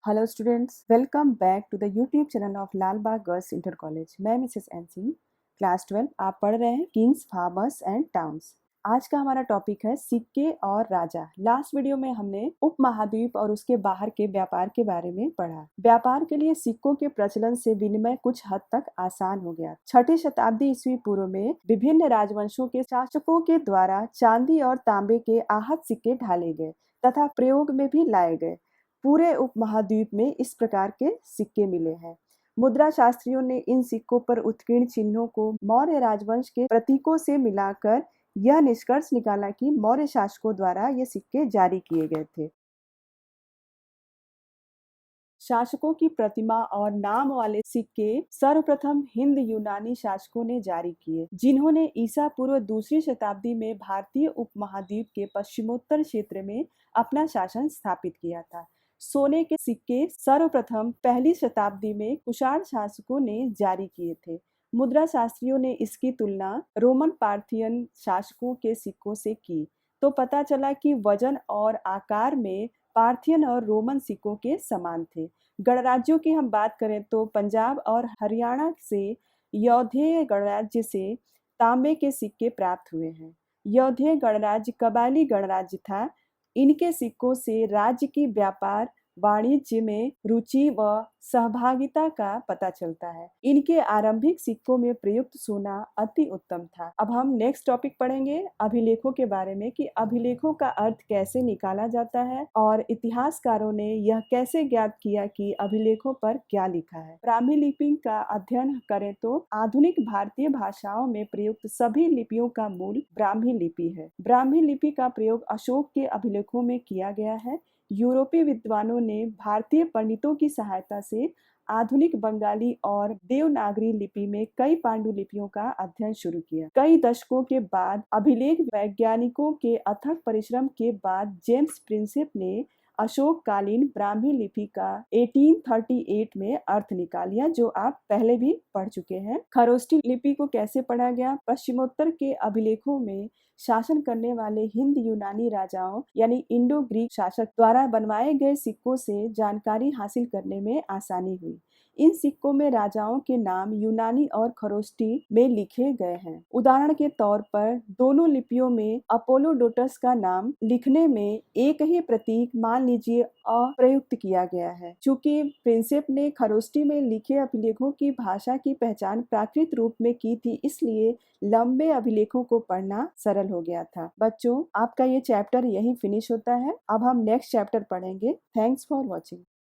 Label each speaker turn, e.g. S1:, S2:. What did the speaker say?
S1: Hello students, welcome back to the YouTube channel of Lal Bagh girls inter college. मैं Mrs N C, class 12। आप पढ़ रहे हैं किंग्स, फार्मर्स एंड टाउन्स। आज का हमारा टॉपिक है सिक्के और राजा। लास्ट वीडियो में हमने उपमहाद्वीप और उसके बाहर के व्यापार के बारे में पढ़ा। व्यापार के लिए सिक्कों के प्रचलन से विनिमय कुछ हद तक आसान हो गया। 6ठी शताब्दी ईस्वी पूर्व में विभिन्न राजवंशों के शासकों के द्वारा चांदी और तांबे के आहत सिक्के ढाले गए तथा प्रयोग में भी लाए गए। पूरे उपमहाद्वीप में इस प्रकार के सिक्के मिले हैं। मुद्रा शास्त्रियों ने इन सिक्कों पर उत्कीर्ण चिन्हों को मौर्य राजवंश के प्रतीकों से मिलाकर यह निष्कर्ष निकाला कि मौर्य शासकों द्वारा ये सिक्के जारी किए गए थे। शासकों की प्रतिमा और नाम वाले सिक्के सर्वप्रथम हिंद यूनानी शासकों ने जारी किए, जिन्होंने ईसा पूर्व 2री शताब्दी में भारतीय उपमहाद्वीप के पश्चिमोत्तर क्षेत्र में अपना शासन स्थापित किया था। सोने के सिक्के सर्वप्रथम 1ली शताब्दी में कुषाण शासकों ने जारी किए थे। मुद्रा शास्त्रियों ने इसकी तुलना रोमन पार्थियन शासकों के सिक्कों से की, तो पता चला कि वजन और आकार में पार्थियन और रोमन सिक्कों के समान थे। गणराज्यों की हम बात करें तो पंजाब और हरियाणा से यौधेय गणराज्य से तांबे के सिक्के प्राप्त हुए हैं। यौधेय गणराज्य कबाली गणराज्य था। इनके सिक्कों से राज्य की व्यापार वाणिज्य में रुचि व सहभागिता का पता चलता है। इनके आरंभिक सिक्कों में प्रयुक्त सोना अति उत्तम था। अब हम नेक्स्ट टॉपिक पढ़ेंगे अभिलेखों के बारे में कि अभिलेखों का अर्थ कैसे निकाला जाता है और इतिहासकारों ने यह कैसे ज्ञात किया कि अभिलेखों पर क्या लिखा है। ब्राह्मी लिपि का अध्ययन करें तो आधुनिक भारतीय भाषाओं में प्रयुक्त सभी लिपियों का मूल ब्राह्मी लिपि है। ब्राह्मी लिपि का प्रयोग अशोक के अभिलेखों में किया गया है। यूरोपीय विद्वानों ने भारतीय पंडितों की सहायता से आधुनिक बंगाली और देवनागरी लिपि में कई पांडुलिपियों का अध्ययन शुरू किया। कई दशकों के बाद अभिलेख वैज्ञानिकों के अथक परिश्रम के बाद जेम्स प्रिंसेप ने अशोककालीन ब्राह्मी लिपि का 1838 में अर्थ निकालिया, जो आप पहले भी पढ़ चुके हैं। खरोष्टी लिपि को कैसे पढ़ा गया? पश्चिमोत्तर के अभिलेखों में शासन करने वाले हिंद यूनानी राजाओं यानी इंडो ग्रीक शासक द्वारा बनवाए गए सिक्कों से जानकारी हासिल करने में आसानी हुई। इन सिक्कों में राजाओं के नाम यूनानी और खरोष्टी में लिखे गए हैं। उदाहरण के तौर पर दोनों लिपियों में अपोलोडोटस का नाम लिखने में एक ही प्रतीक मान लीजिए अप्रयुक्त किया गया है। चूंकि प्रिंसेप ने खरोष्टी में लिखे अभिलेखों की भाषा की पहचान प्राकृत रूप में की थी, इसलिए लंबे अभिलेखों को पढ़ना सरल हो गया था। बच्चों, आपका ये चैप्टर यही फिनिश होता है। अब हम नेक्स्ट चैप्टर पढ़ेंगे। Thanks for watching.